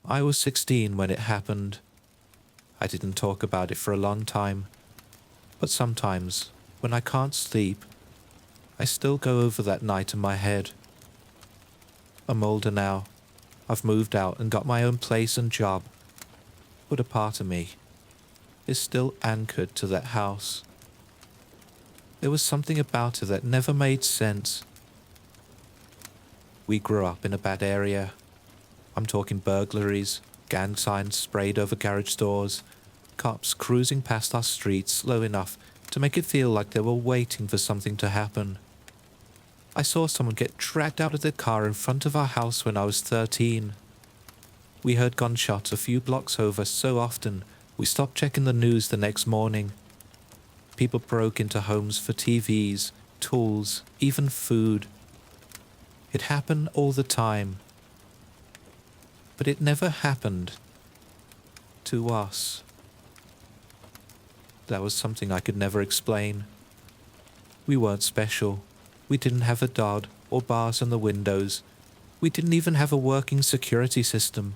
I was 16 when it happened. I didn't talk about it for a long time, but sometimes, when I can't sleep, I still go over that night in my head. I'm older now. I've moved out and got my own place and job, but a part of me is still anchored to that house. There was something about it that never made sense. We grew up in a bad area. I'm talking burglaries, gang signs sprayed over garage doors, cops cruising past our streets slow enough to make it feel like they were waiting for something to happen. I saw someone get dragged out of their car in front of our house when I was 13. We heard gunshots a few blocks over so often we stopped checking the news the next morning. People broke into homes for TVs, tools, even food. It happened all the time. But it never happened to us. That was something I could never explain. We weren't special. We didn't have a dot or bars on the windows. We didn't even have a working security system.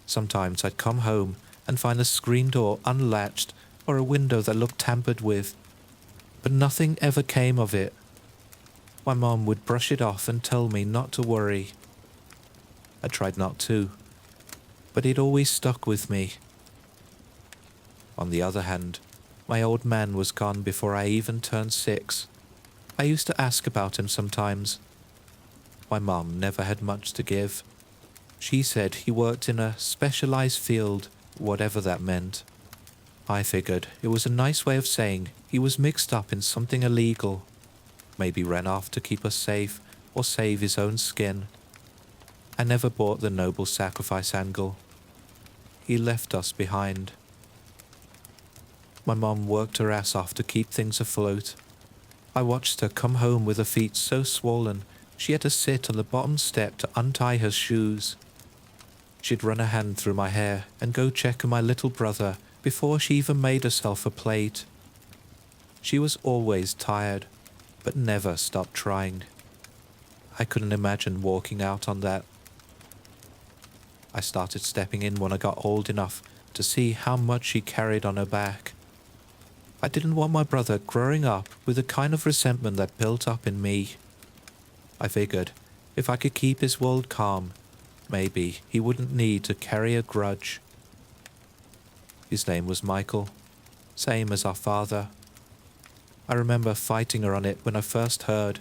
Sometimes I'd come home and find the screen door unlatched or a window that looked tampered with, but nothing ever came of it. My mom would brush it off and tell me not to worry. I tried not to, but it always stuck with me. On the other hand, my old man was gone before I even turned 6. I used to ask about him sometimes. My mom never had much to give. She said he worked in a specialized field, whatever that meant. I figured it was a nice way of saying he was mixed up in something illegal. Maybe ran off to keep us safe or save his own skin. I never bought the noble sacrifice angle. He left us behind. My mom worked her ass off to keep things afloat. I watched her come home with her feet so swollen she had to sit on the bottom step to untie her shoes. She'd run a hand through my hair and go check on my little brother before she even made herself a plate. She was always tired, but never stopped trying. I couldn't imagine walking out on that. I started stepping in when I got old enough to see how much she carried on her back. I didn't want my brother growing up with the kind of resentment that built up in me. I figured if I could keep his world calm, maybe he wouldn't need to carry a grudge. His name was Michael, same as our father. I remember fighting her on it when I first heard.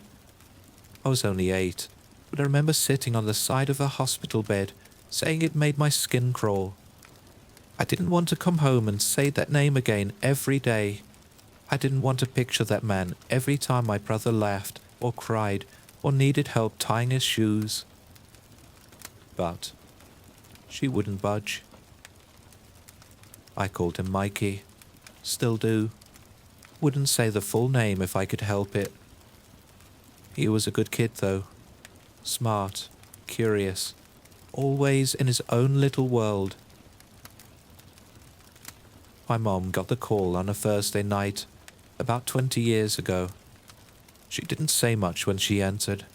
I was only 8, but I remember sitting on the side of a hospital bed saying it made my skin crawl. I didn't want to come home and say that name again every day. I didn't want to picture that man every time my brother laughed or cried or needed help tying his shoes. But she wouldn't budge. I called him Mikey. Still do. Wouldn't say the full name if I could help it. He was a good kid though. Smart, curious, always in his own little world. My mom got the call on a Thursday night, about 20 years ago. She didn't say much when she answered.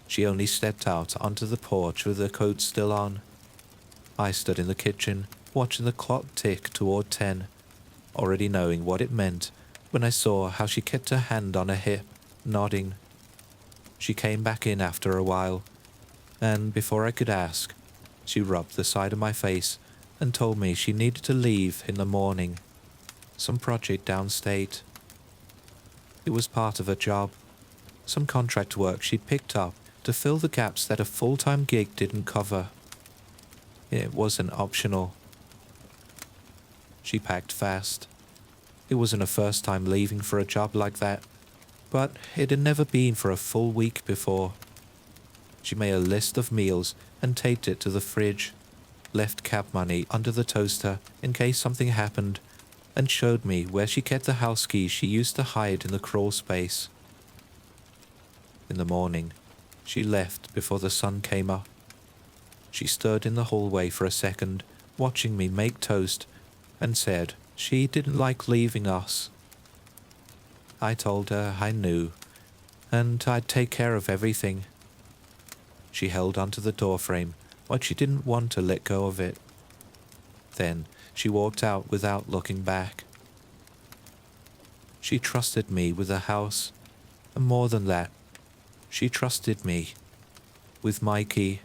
She only stepped out onto the porch with her coat still on. I stood in the kitchen, watching the clock tick toward 10, already knowing what it meant when I saw how she kept her hand on her hip, nodding. She came back in after a while, and before I could ask, she rubbed the side of my face and told me she needed to leave in the morning. Some project downstate. It was part of her job. Some contract work she'd picked up to fill the gaps that a full-time gig didn't cover. It wasn't optional. She packed fast. It wasn't her first time leaving for a job like that, but it had never been for a full week before. She made a list of meals and taped it to the fridge, left cab money under the toaster in case something happened, and showed me where she kept the house keys she used to hide in the crawl space. In the morning, she left before the sun came up. She stood in the hallway for a second, watching me make toast, and said she didn't like leaving us. I told her I knew, and I'd take care of everything. She held onto the doorframe, but she didn't want to let go of it. Then she walked out without looking back. She trusted me with the house, and more than that, she trusted me with Mikey.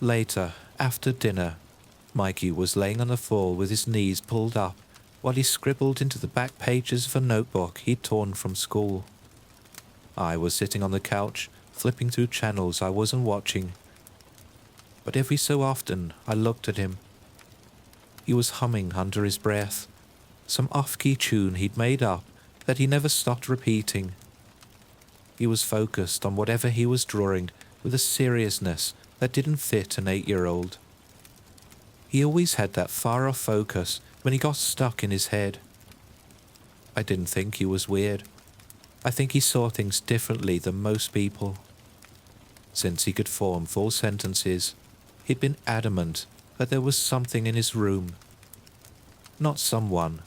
Later, after dinner, Mikey was laying on the floor with his knees pulled up while he scribbled into the back pages of a notebook he'd torn from school. I was sitting on the couch, flipping through channels I wasn't watching. But every so often I looked at him. He was humming under his breath, some off-key tune he'd made up that he never stopped repeating. He was focused on whatever he was drawing with a seriousness that didn't fit an 8-year-old. He always had that far-off focus when he got stuck in his head. I didn't think he was weird. I think he saw things differently than most people. Since he could form full sentences, he'd been adamant that there was something in his room. Not someone,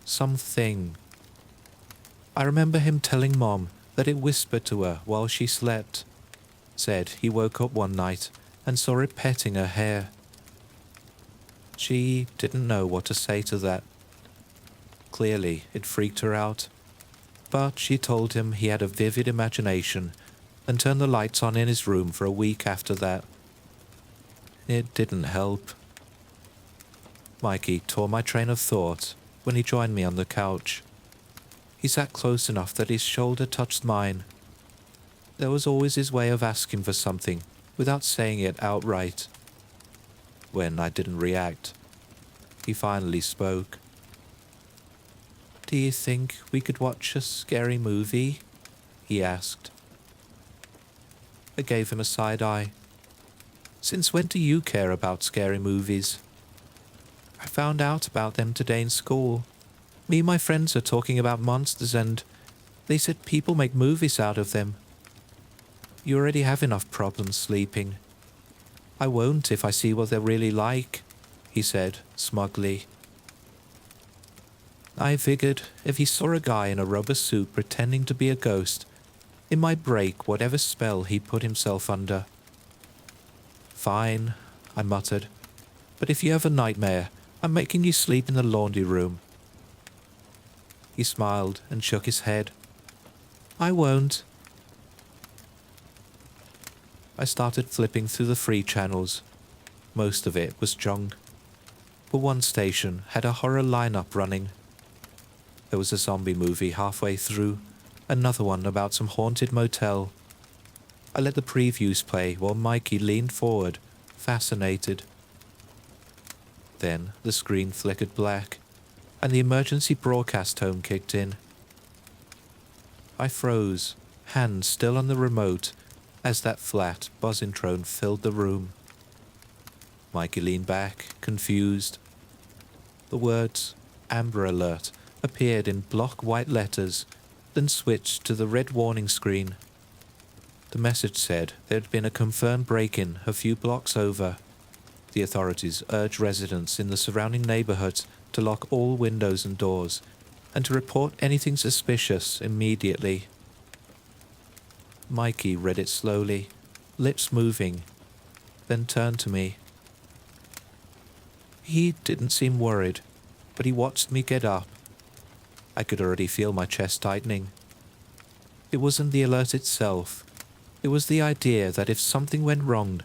something. I remember him telling Mom that it whispered to her while she slept. Said he woke up one night and saw it petting her hair. She didn't know what to say to that. Clearly, it freaked her out. But she told him he had a vivid imagination and turned the lights on in his room for a week after that. It didn't help. Mikey tore my train of thought when he joined me on the couch. He sat close enough that his shoulder touched mine. There was always his way of asking for something without saying it outright. When I didn't react, he finally spoke. "Do you think we could watch a scary movie?" he asked. I gave him a side eye. "Since when do you care about scary movies?" "I found out about them today in school. Me and my friends are talking about monsters and they said people make movies out of them. You already have enough problems sleeping. I won't if I see what they're really like," he said smugly. I figured if he saw a guy in a rubber suit pretending to be a ghost, it might break whatever spell he put himself under. "Fine," I muttered, "but if you have a nightmare, I'm making you sleep in the laundry room." He smiled and shook his head. "I won't." I started flipping through the free channels. Most of it was junk, but one station had a horror lineup running. There was a zombie movie halfway through, another one about some haunted motel. I let the previews play while Mikey leaned forward, fascinated. Then the screen flickered black, and the emergency broadcast tone kicked in. I froze, hands still on the remote, as that flat buzzing drone filled the room. Mikey leaned back, confused. The words "Amber Alert" appeared in block white letters, then switched to the red warning screen. The message said there had been a confirmed break-in a few blocks over. The authorities urged residents in the surrounding neighborhoods to lock all windows and doors, and to report anything suspicious immediately. Mikey read it slowly, lips moving, then turned to me. He didn't seem worried, but he watched me get up. I could already feel my chest tightening. It wasn't the alert itself. It was the idea that if something went wrong,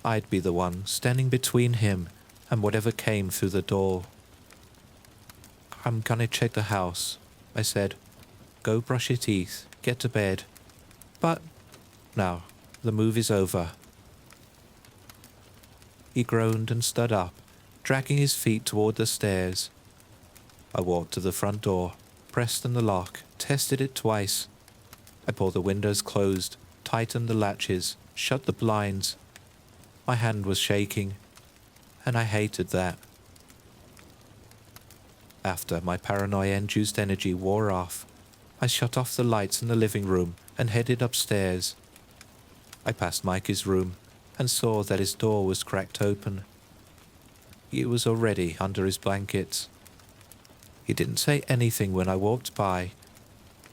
I'd be the one standing between him and whatever came through the door. "I'm gonna check the house," I said. "Go brush your teeth, get to bed. But now, the movie's over." He groaned and stood up, dragging his feet toward the stairs. I walked to the front door, pressed on the lock, tested it twice. I pulled the windows closed, tightened the latches, shut the blinds. My hand was shaking, and I hated that. After my paranoia-induced energy wore off, I shut off the lights in the living room and headed upstairs. I passed Mikey's room and saw that his door was cracked open. He was already under his blankets. He didn't say anything when I walked by,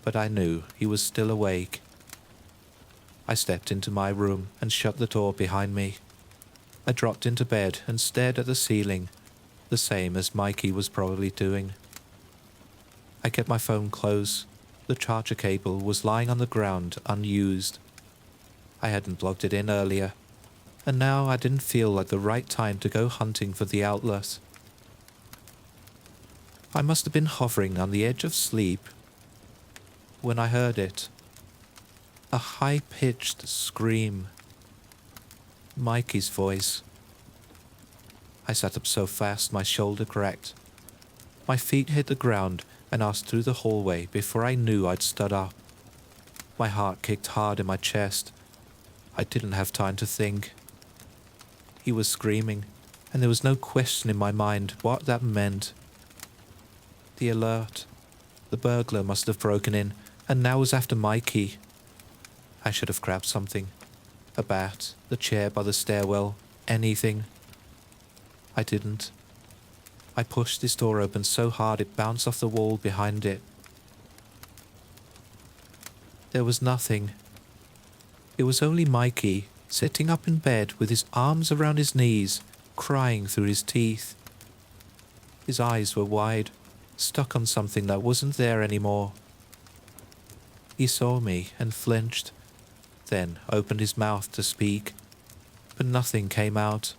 but I knew he was still awake. I stepped into my room and shut the door behind me. I dropped into bed and stared at the ceiling, the same as Mikey was probably doing. I kept my phone close. The charger cable was lying on the ground unused. I hadn't plugged it in earlier, and now I didn't feel like the right time to go hunting for the outlet. I must have been hovering on the edge of sleep when I heard it. A high-pitched scream. Mikey's voice. I sat up so fast my shoulder cracked. My feet hit the ground and asked through the hallway before I knew I'd stood up. My heart kicked hard in my chest. I didn't have time to think. He was screaming, and there was no question in my mind what that meant. The alert. The burglar must have broken in, and now was after Mikey. I should have grabbed something. A bat, the chair by the stairwell, anything. I didn't. I pushed this door open so hard it bounced off the wall behind it. There was nothing. It was only Mikey, sitting up in bed with his arms around his knees, crying through his teeth. His eyes were wide, stuck on something that wasn't there anymore. He saw me and flinched, then opened his mouth to speak, but nothing came out.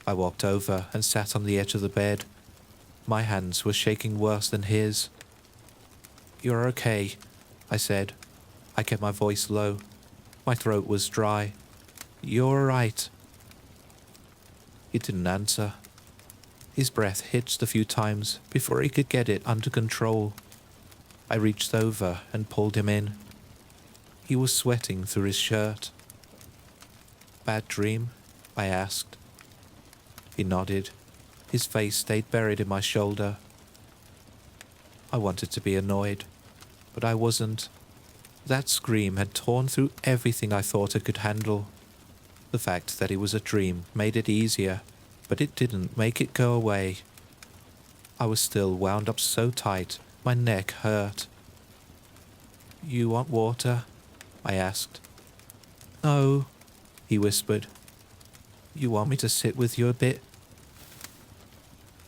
I walked over and sat on the edge of the bed. My hands were shaking worse than his. "You're okay," I said. I kept my voice low. My throat was dry. "You're right." He didn't answer. His breath hitched a few times before he could get it under control. I reached over and pulled him in. He was sweating through his shirt. "Bad dream?" I asked. He nodded. His face stayed buried in my shoulder. I wanted to be annoyed, but I wasn't. That scream had torn through everything I thought I could handle. The fact that it was a dream made it easier, but it didn't make it go away. I was still wound up so tight, my neck hurt. "You want water?" I asked. "No," he whispered. "You want me to sit with you a bit?"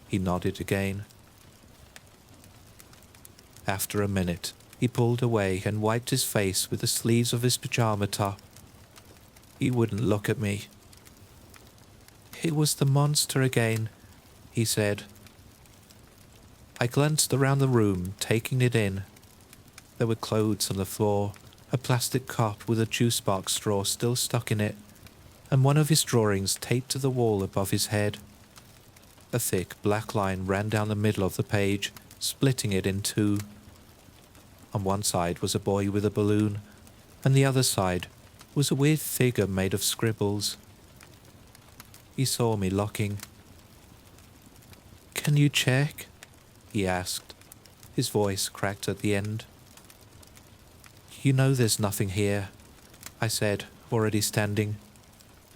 He nodded again. After a minute, he pulled away and wiped his face with the sleeves of his pajama top. He wouldn't look at me. "It was the monster again," he said. I glanced around the room, taking it in. There were clothes on the floor, a plastic cup with a juice box straw still stuck in it, and one of his drawings taped to the wall above his head. A thick black line ran down the middle of the page, splitting it in two. On one side was a boy with a balloon, and the other side was a weird figure made of scribbles. He saw me looking. "Can you check?" he asked. His voice cracked at the end. "You know there's nothing here," I said, already standing.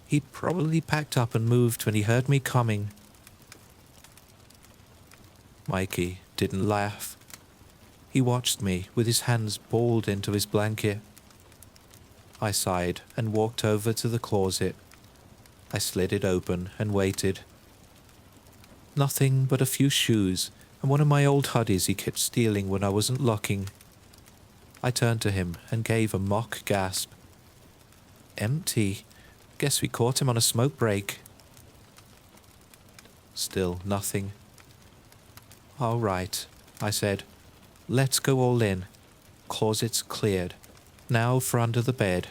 He'd probably packed up and moved when he heard me coming. Mikey didn't laugh. He watched me with his hands balled into his blanket. I sighed and walked over to the closet. I slid it open and waited. Nothing but a few shoes and one of my old hoodies he kept stealing when I wasn't looking. I turned to him and gave a mock gasp. "Empty. Guess we caught him on a smoke break." Still nothing. "All right," I said. "Let's go all in. Closet's cleared. Now for under the bed."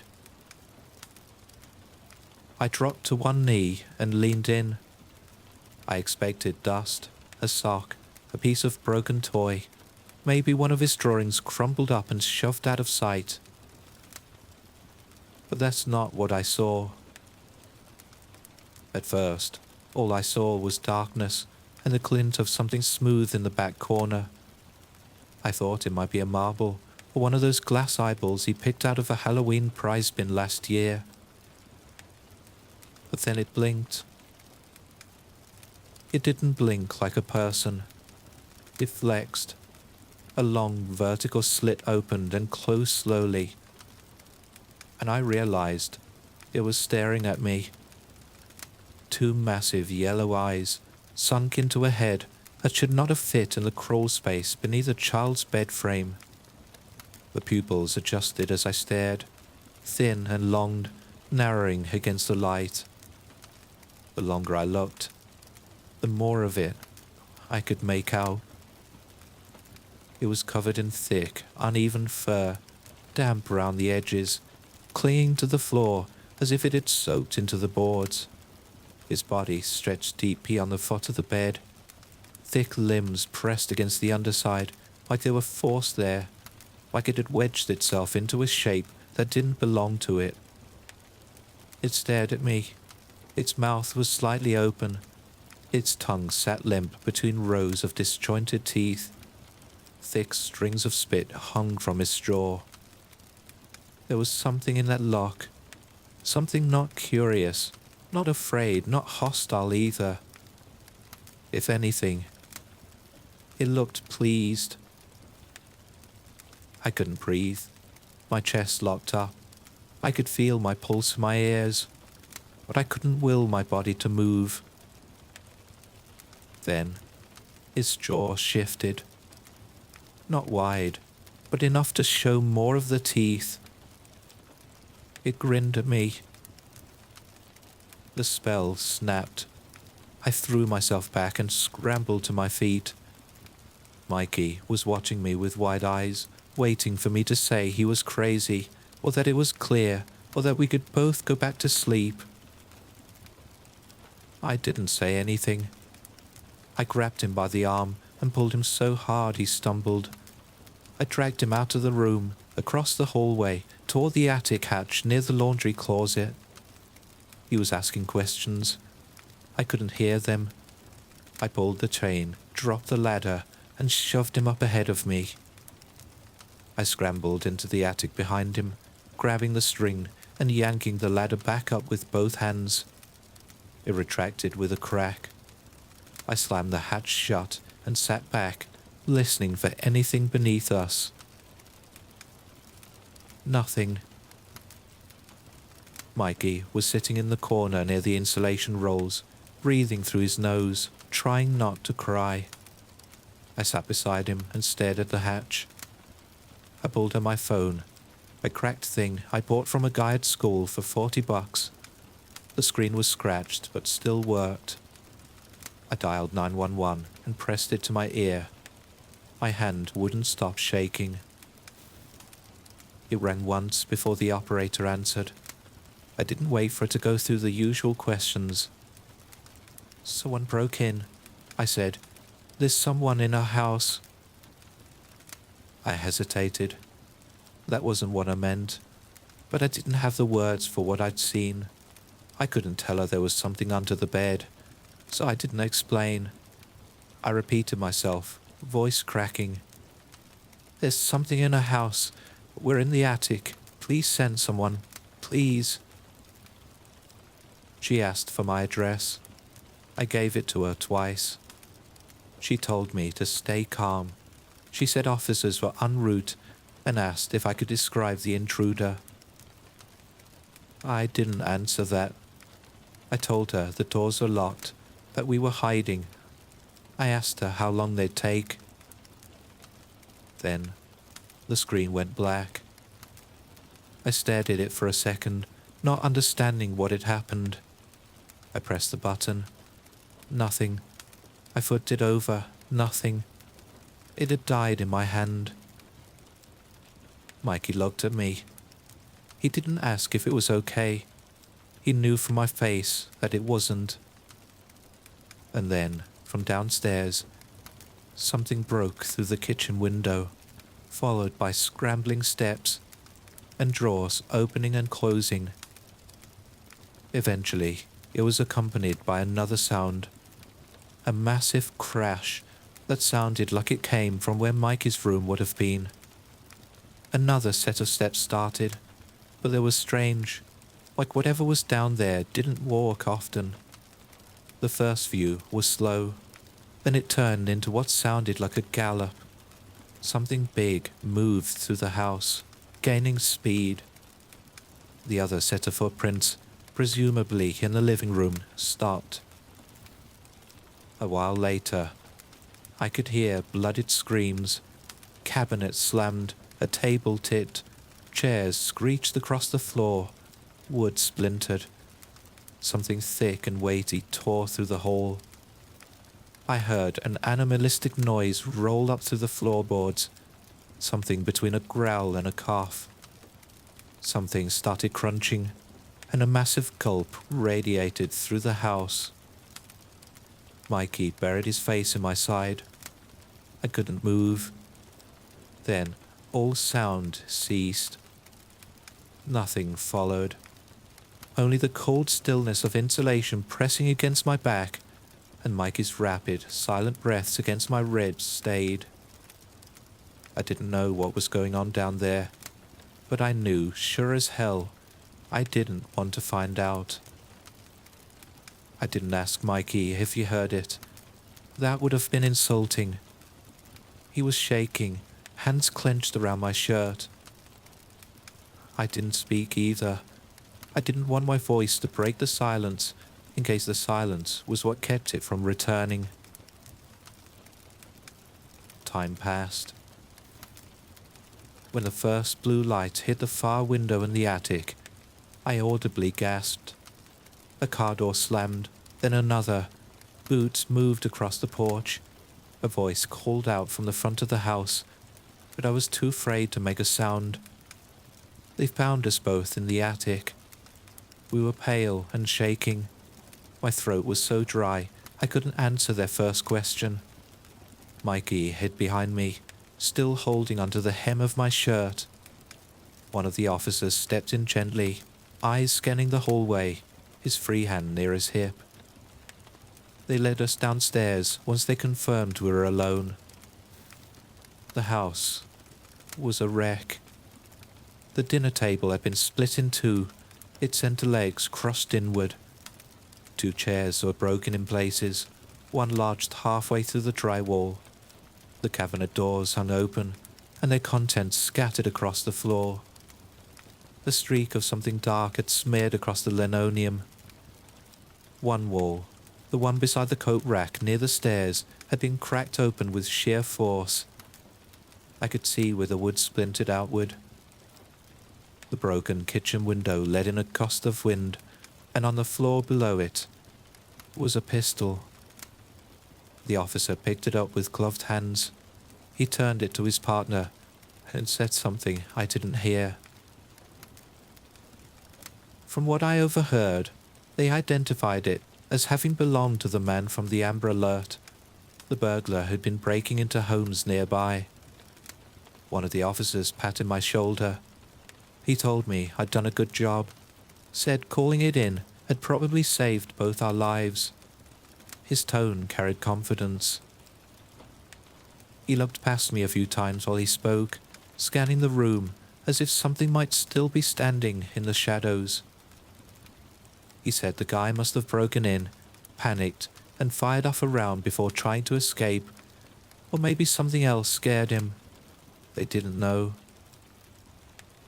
I dropped to one knee and leaned in. I expected dust, a sock, a piece of broken toy, maybe one of his drawings crumpled up and shoved out of sight. But that's not what I saw. At first, all I saw was darkness and the glint of something smooth in the back corner. I thought it might be a marble or one of those glass eyeballs he picked out of a Halloween prize bin last year. But then it blinked. It didn't blink like a person. It flexed. A long vertical slit opened and closed slowly. and I realized it was staring at me. Two massive yellow eyes sunk into a head that should not have fit in the crawl space beneath a child's bed frame. The pupils adjusted as I stared, thin and long, narrowing against the light. The longer I looked, the more of it I could make out. It was covered in thick, uneven fur, damp around the edges, clinging to the floor as if it had soaked into the boards. His body stretched deep beyond the foot of the bed, thick limbs pressed against the underside like they were forced there, like it had wedged itself into a shape that didn't belong to it. It stared at me. Its mouth was slightly open. Its tongue sat limp between rows of disjointed teeth. Thick strings of spit hung from his jaw. There was something in that look, something not curious, not afraid, not hostile either. If anything, it looked pleased. I couldn't breathe. My chest locked up. I could feel my pulse in my ears, but I couldn't will my body to move. Then, his jaw shifted. Not wide, but enough to show more of the teeth. It grinned at me. The spell snapped. I threw myself back and scrambled to my feet. Mikey was watching me with wide eyes, waiting for me to say he was crazy, or that it was clear, or that we could both go back to sleep. I didn't say anything. I grabbed him by the arm and pulled him so hard he stumbled. I dragged him out of the room, across the hallway, toward the attic hatch near the laundry closet. He was asking questions. I couldn't hear them. I pulled the chain, dropped the ladder, and shoved him up ahead of me. I scrambled into the attic behind him, grabbing the string and yanking the ladder back up with both hands. It retracted with a crack. I slammed the hatch shut and sat back, listening for anything beneath us. Nothing. Mikey was sitting in the corner near the insulation rolls, breathing through his nose, trying not to cry. I sat beside him and stared at the hatch. I pulled out my phone, a cracked thing I bought from a guy at school for $40. The screen was scratched but still worked. I dialed 911 and pressed it to my ear. My hand wouldn't stop shaking. It rang once before the operator answered. I didn't wait for it to go through the usual questions. "Someone broke in," I said. "There's someone in our house." I hesitated. That wasn't what I meant, but I didn't have the words for what I'd seen. I couldn't tell her there was something under the bed, so I didn't explain. I repeated myself, voice cracking. "There's something in our house. We're in the attic. Please send someone. Please." She asked for my address. I gave it to her twice. She told me to stay calm. She said officers were en route and asked if I could describe the intruder. I didn't answer that. I told her the doors were locked, that we were hiding. I asked her how long they'd take. Then the screen went black. I stared at it for a second, not understanding what had happened. I pressed the button. Nothing. I flipped it over. Nothing. It had died in my hand. Mikey looked at me. He didn't ask if it was okay. He knew from my face that it wasn't. And then, from downstairs, something broke through the kitchen window, followed by scrambling steps and drawers opening and closing. Eventually, it was accompanied by another sound, a massive crash that sounded like it came from where Mikey's room would have been. Another set of steps started, but they were strange, like whatever was down there didn't walk often. The first view was slow, then it turned into what sounded like a gallop. Something big moved through the house, gaining speed. The other set of footprints, presumably in the living room, stopped. A while later, I could hear blooded screams, cabinets slammed, a table tipped, chairs screeched across the floor, wood splintered. Something thick and weighty tore through the hall. I heard an animalistic noise roll up through the floorboards, something between a growl and a cough. Something started crunching, and a massive gulp radiated through the house. Mikey buried his face in my side. I couldn't move. Then all sound ceased. Nothing followed. Only the cold stillness of insulation pressing against my back and Mikey's rapid, silent breaths against my ribs stayed. I didn't know what was going on down there, but I knew, sure as hell, I didn't want to find out. I didn't ask Mikey if he heard it. That would have been insulting. He was shaking, hands clenched around my shirt. I didn't speak either. I didn't want my voice to break the silence, in case the silence was what kept it from returning. Time passed. When the first blue light hit the far window in the attic, I audibly gasped. A car door slammed, then another. Boots moved across the porch. A voice called out from the front of the house, but I was too afraid to make a sound. They found us both in the attic. We were pale and shaking. My throat was so dry I couldn't answer their first question. Mikey hid behind me, still holding onto the hem of my shirt. One of the officers stepped in gently, eyes scanning the hallway, his free hand near his hip. They led us downstairs once they confirmed we were alone. The house was a wreck. The dinner table had been split in two, its center legs crossed inward. 2 chairs were broken in places, one lodged halfway through the drywall. The cabinet doors hung open, and their contents scattered across the floor. A streak of something dark had smeared across the linoleum. One wall, the one beside the coat rack near the stairs, had been cracked open with sheer force. I could see where the wood splintered outward. The broken kitchen window let in a gust of wind, and on the floor below it was a pistol. The officer picked it up with gloved hands. He turned it to his partner and said something I didn't hear. From what I overheard, they identified it as having belonged to the man from the Amber Alert, the burglar who'd been breaking into homes nearby. One of the officers patted my shoulder. He told me I'd done a good job, said calling it in had probably saved both our lives. His tone carried confidence. He looked past me a few times while he spoke, scanning the room as if something might still be standing in the shadows. He said the guy must have broken in, panicked, and fired off a round before trying to escape, or maybe something else scared him. They didn't know.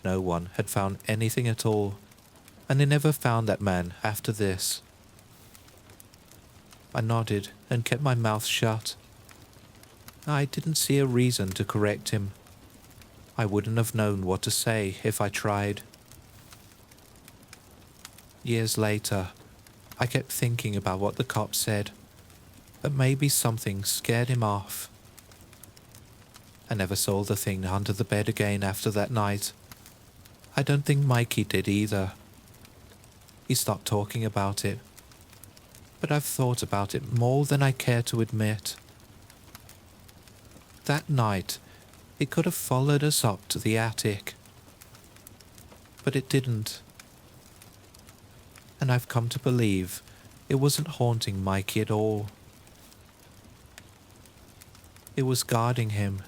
No one had found anything at all, and they never found that man after this. I nodded and kept my mouth shut. I didn't see a reason to correct him. I wouldn't have known what to say if I tried. Years later, I kept thinking about what the cop said, that maybe something scared him off. I never saw the thing under the bed again after that night. I don't think Mikey did either. He stopped talking about it, but I've thought about it more than I care to admit. That night, it could have followed us up to the attic, but it didn't. And I've come to believe it wasn't haunting Mikey at all. It was guarding him.